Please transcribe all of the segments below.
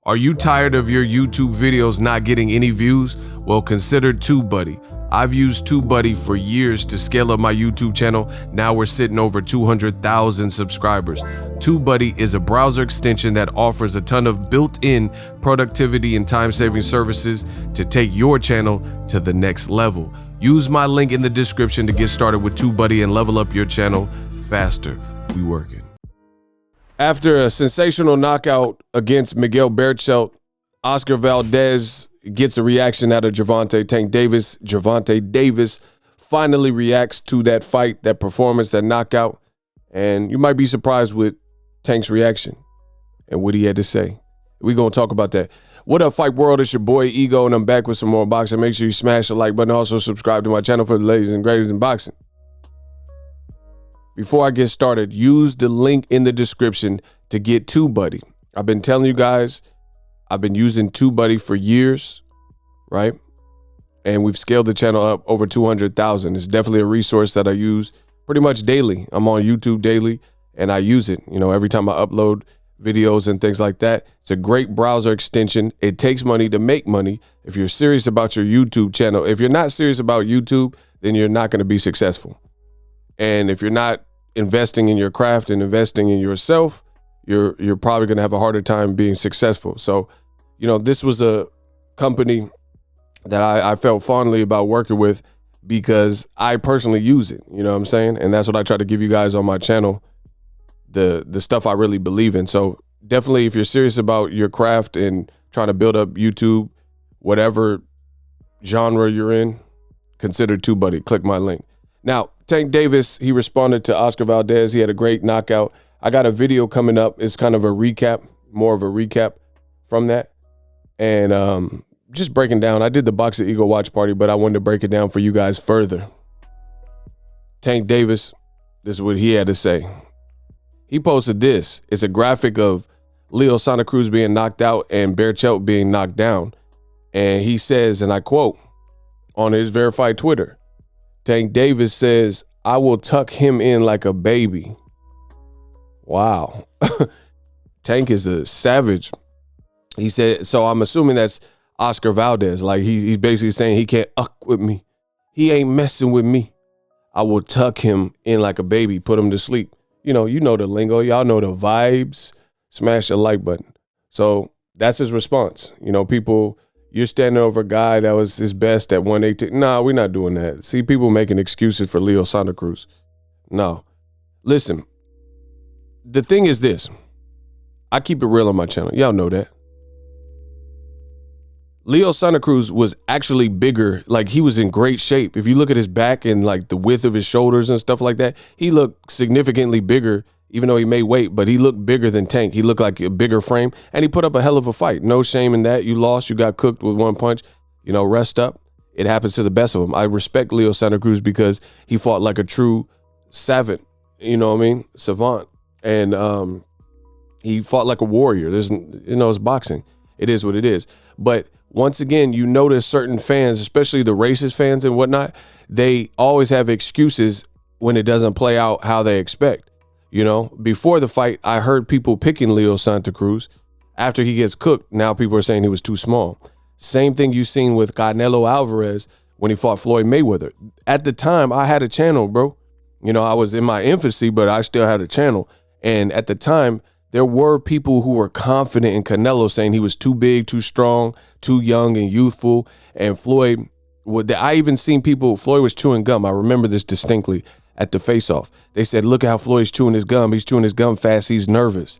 Are you tired of your YouTube videos not getting any views? Well, consider TUBEBUDDY. I've used TUBEBUDDY for years to scale up my YouTube channel. Now we're sitting over 200,000 subscribers. TUBEBUDDY is a browser extension that offers a ton of built-in productivity and time-saving services to take your channel to the next level. Use my link in the description to get started with TUBEBUDDY and level up your channel faster. We working. After a sensational knockout against Miguel Berchelt, Oscar Valdez gets a reaction out of Gervonta. Tank Davis, Gervonta Davis finally reacts to that fight, that performance, that knockout. And you might be surprised with Tank's reaction and what he had to say. We're going to talk about that. What up, Fight World? It's your boy Ego, and I'm back with some more boxing. Make sure you smash the like button. Also subscribe to my channel for the latest and greatest in boxing. Before I get started, use the link in the description to get TUBEBUDDY. I've been telling you guys, I've been using TUBEBUDDY for years, right? And we've scaled the channel up over 200,000. It's definitely a resource that I use pretty much daily. I'm on YouTube daily, and I use it, every time I upload videos and things like that. It's a great browser extension. It takes money to make money. If you're serious about your YouTube channel, if you're not serious about YouTube, then you're not going to be successful. And if you're not investing in your craft and investing in yourself, you're probably going to have a harder time being successful. So, this was a company that I felt fondly about working with because I personally use it. You know what I'm saying? And that's what I try to give you guys on my channel, the stuff I really believe in. So definitely, if you're serious about your craft and trying to build up YouTube, whatever genre you're in, consider TUBEBUDDY. Click my link. Now, Tank Davis, he responded to Oscar Valdez. He had a great knockout. I got a video coming up. It's kind of a recap, more of a recap from that. And just breaking down. I did the Boxingego watch party, but I wanted to break it down for you guys further. Tank Davis, this is what he had to say. He posted this. It's a graphic of Leo Santa Cruz being knocked out and Berchelt being knocked down. And he says, and I quote, on his verified Twitter, Tank Davis says, "I will tuck him in like a baby." Wow. Tank is a savage. He said, so I'm assuming that's Oscar Valdez. Like he's basically saying he can't with me. He ain't messing with me. I will tuck him in like a baby, put him to sleep. You know the lingo. Y'all know the vibes. Smash the like button. So that's his response. People, you're standing over a guy that was his best at 118. Nah, we're not doing that. See, people making excuses for Leo Santa Cruz. No. Listen, the thing is this. I keep it real on my channel. Y'all know that. Leo Santa Cruz was actually bigger. Like, he was in great shape. If you look at his back and, like, the width of his shoulders and stuff like that, he looked significantly bigger, even though he made weight, but he looked bigger than Tank. He looked like a bigger frame, and he put up a hell of a fight. No shame in that. You lost. You got cooked with one punch. Rest up. It happens to the best of them. I respect Leo Santa Cruz because he fought like a true savant, savant. And he fought like a warrior. It's boxing. It is what it is. But once again, you notice certain fans, especially the racist fans and whatnot, they always have excuses when it doesn't play out how they expect. Before the fight, I heard people picking Leo Santa Cruz. After he gets cooked, now people are saying he was too small. Same thing you've seen with Canelo Alvarez when he fought Floyd Mayweather. At the time, I had a channel, bro. I was in my infancy, but I still had a channel. And at the time, there were people who were confident in Canelo, saying he was too big, too strong, too young and youthful. And Floyd, I even seen people, Floyd was chewing gum. I remember this distinctly at the face-off. They said, look at how Floyd's chewing his gum. He's chewing his gum fast. He's nervous.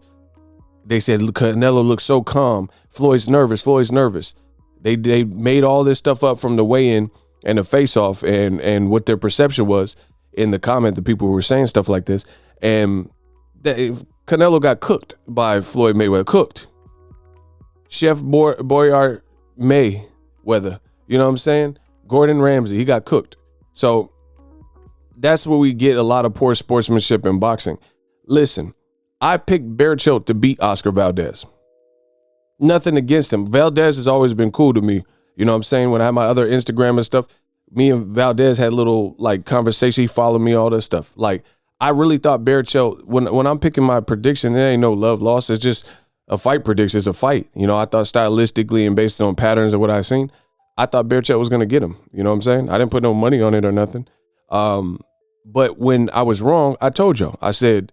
They said, Canelo looks so calm. Floyd's nervous. Floyd's nervous. They made all this stuff up from the weigh-in and the face-off and what their perception was in the comment, the people who were saying stuff like this. And Canelo got cooked by Floyd Mayweather. Cooked. Chef Boyard Mayweather. You know what I'm saying? Gordon Ramsay. He got cooked. So that's where we get a lot of poor sportsmanship in boxing. Listen, I picked Berchelt to beat Oscar Valdez. Nothing against him. Valdez has always been cool to me. You know what I'm saying? When I had my other Instagram and stuff, me and Valdez had little conversation. He followed me, all that stuff. I really thought Berchelt, when I'm picking my prediction, it ain't no love loss. It's just a fight prediction is a fight. You know, I thought stylistically and based on patterns of what I've seen, I thought Berchelt was going to get him. You know what I'm saying? I didn't put no money on it or nothing. But when I was wrong, I told y'all. I said,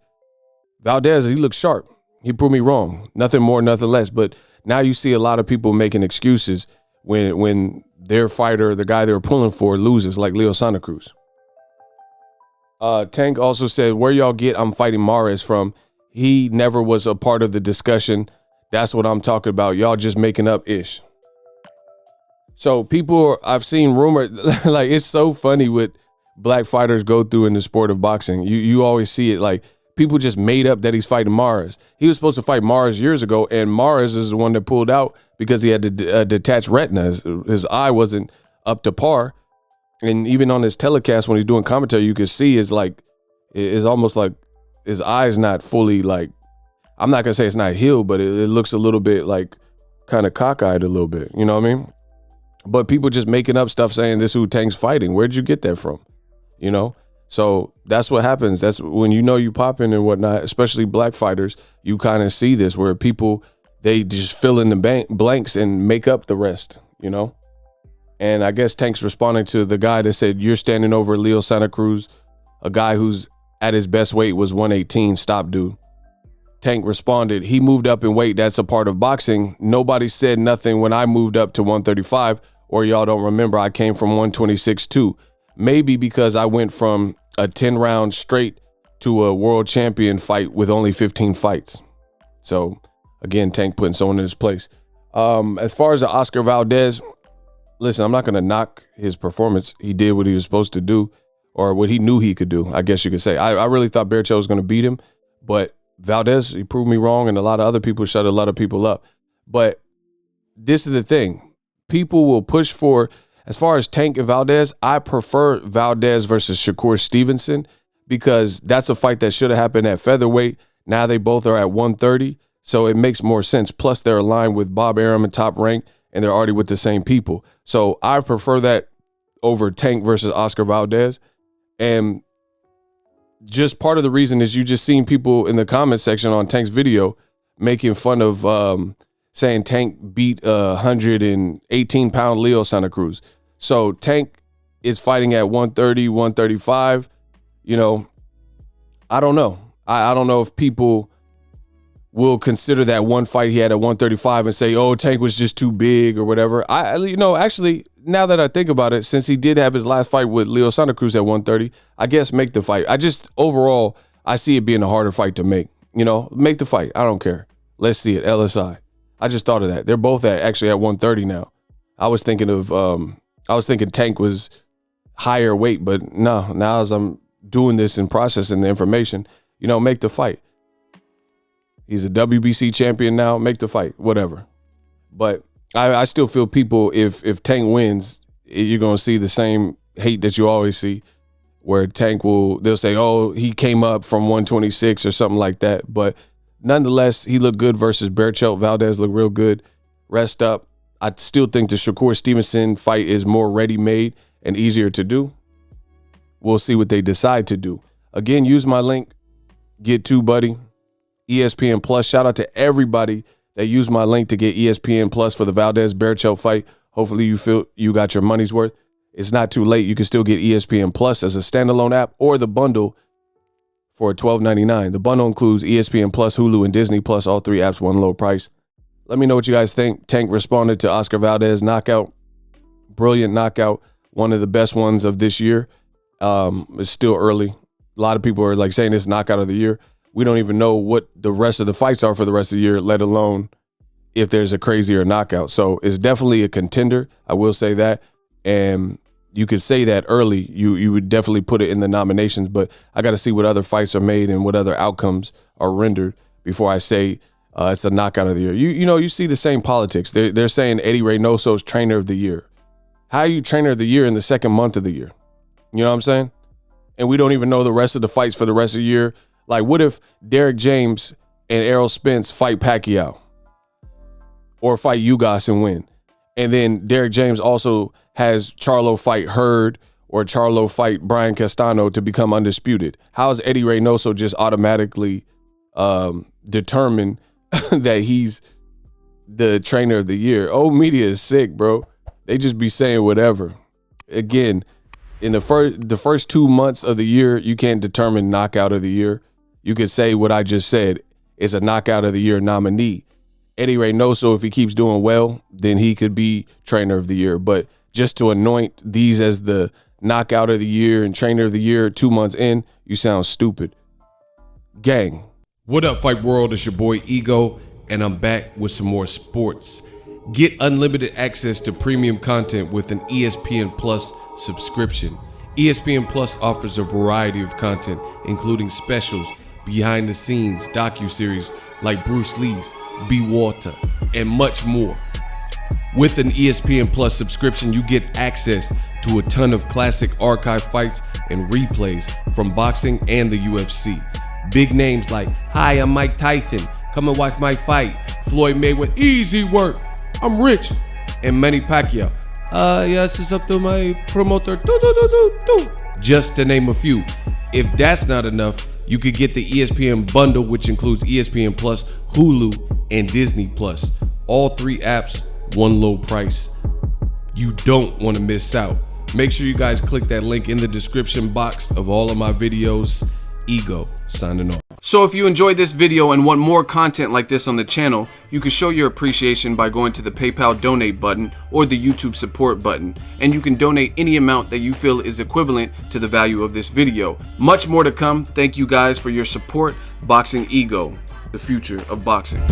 Valdez, he looks sharp. He proved me wrong. Nothing more, nothing less. But now you see a lot of people making excuses when their fighter, the guy they were pulling for, loses, like Leo Santa Cruz. Tank also said, where y'all get I'm fighting Mares from? He never was a part of the discussion. That's what I'm talking about. Y'all just making up ish. So people, I've seen rumor, like it's so funny what black fighters go through in the sport of boxing. You always see it, like people just made up that he's fighting Mares. He was supposed to fight Mares years ago, and Mares is the one that pulled out because he had a detached retina. His eye wasn't up to par. And even on his telecast, when he's doing commentary, you can see it's almost like his eye's not fully, like, I'm not going to say it's not healed, but it looks a little bit like kind of cockeyed a little bit. You know what I mean? But people just making up stuff saying this is who Tank's fighting. Where'd you get that from? You know? So that's what happens. That's when you know you popping and whatnot, especially black fighters, you kind of see this where people, they just fill in the blanks and make up the rest, you know? And I guess Tank's responding to the guy that said, you're standing over Leo Santa Cruz, a guy who's at his best weight was 118. Stop, dude. Tank responded, he moved up in weight. That's a part of boxing. Nobody said nothing when I moved up to 135, or y'all don't remember I came from 126 too. Maybe because I went from a 10 round straight to a world champion fight with only 15 fights. So again, Tank putting someone in his place. As far as the Oscar Valdez, listen, I'm not going to knock his performance. He did what he was supposed to do, or what he knew he could do, I guess you could say. I really thought Berchelt was going to beat him, but Valdez, he proved me wrong, and a lot of other people shut a lot of people up. But this is the thing. People will push for, as far as Tank and Valdez, I prefer Valdez versus Shakur Stevenson because that's a fight that should have happened at featherweight. Now they both are at 130, so it makes more sense. Plus, they're aligned with Bob Arum and Top Rank, and they're already with the same people. So I prefer that over Tank versus Oscar Valdez. And just part of the reason is you just seen people in the comment section on Tank's video making fun of saying Tank beat 118-pound Leo Santa Cruz. So Tank is fighting at 130, 135. You know, I don't know. I don't know if people will consider that one fight he had at 135 and say, oh, Tank was just too big or whatever. Actually, now that I think about it, since he did have his last fight with Leo Santa Cruz at 130, I guess make the fight. Overall, I see it being a harder fight to make. You know, make the fight. I don't care. Let's see it. LSI. I just thought of that. They're both actually at 130 now. I was thinking Tank was higher weight, but no, now as I'm doing this and processing the information, you know, make the fight. He's a WBC champion now. Make the fight, whatever. But I still feel people, if Tank wins, you're going to see the same hate that you always see, where they'll say, oh, he came up from 126 or something like that. But nonetheless, he looked good versus Berchelt. Valdez looked real good. Rest up. I still think the Shakur Stevenson fight is more ready-made and easier to do. We'll see what they decide to do. Again, use my link. Get TUBEBUDDY. ESPN Plus. Shout out to everybody that used my link to get ESPN Plus for the Valdez Berchelt fight. Hopefully you feel you got your money's worth. It's not too late. You can still get ESPN Plus as a standalone app or the bundle for $12.99. The bundle includes ESPN Plus, Hulu, and Disney Plus, all three apps, one low price. Let me know what you guys think. Tank responded to Oscar Valdez knockout. Brilliant knockout. One of the best ones of this year. It's still early. A lot of people are like saying it's knockout of the year. We don't even know what the rest of the fights are for the rest of the year, let alone if there's a crazier knockout. So it's definitely a contender. I will say that. And you could say that early. You would definitely put it in the nominations, but I got to see what other fights are made and what other outcomes are rendered before I say it's the knockout of the year. You see the same politics. They're saying Eddie Reynoso's trainer of the year. How are you trainer of the year in the second month of the year? You know what I'm saying? And we don't even know the rest of the fights for the rest of the year. Like, what if Derek James and Errol Spence fight Pacquiao or fight Ugas and win? And then Derek James also has Charlo fight Hurd or Charlo fight Brian Castano to become undisputed. How is Eddie Reynoso just automatically determined that he's the trainer of the year. Old media is sick, bro. They just be saying whatever. Again, in the first 2 months of the year, you can't determine knockout of the year. You could say what I just said is a knockout of the year nominee. Eddie Reynoso, if he keeps doing well, then he could be trainer of the year. But just to anoint these as the knockout of the year and trainer of the year 2 months in, you sound stupid. Gang. What up, Fight World? It's your boy Ego, and I'm back with some more sports. Get unlimited access to premium content with an ESPN Plus subscription. ESPN Plus offers a variety of content, including specials, behind the scenes, docuseries like Bruce Lee's Be Water, and much more. With an ESPN Plus subscription, you get access to a ton of classic archive fights and replays from boxing and the UFC. Big names like, "Hi, I'm Mike Tyson. Come and watch my fight." Floyd Mayweather, "Easy work. I'm rich." And Manny Pacquiao, "Yes, it's up to my promoter." Just to name a few. If that's not enough, you could get the ESPN bundle, which includes ESPN Plus, Hulu, and Disney Plus. All 3 apps, one low price. You don't want to miss out. Make sure you guys click that link in the description box of all of my videos. Ego, signing off. So if you enjoyed this video and want more content like this on the channel, you can show your appreciation by going to the PayPal donate button or the YouTube support button, and you can donate any amount that you feel is equivalent to the value of this video. Much more to come. Thank you guys for your support. Boxingego, the future of boxing.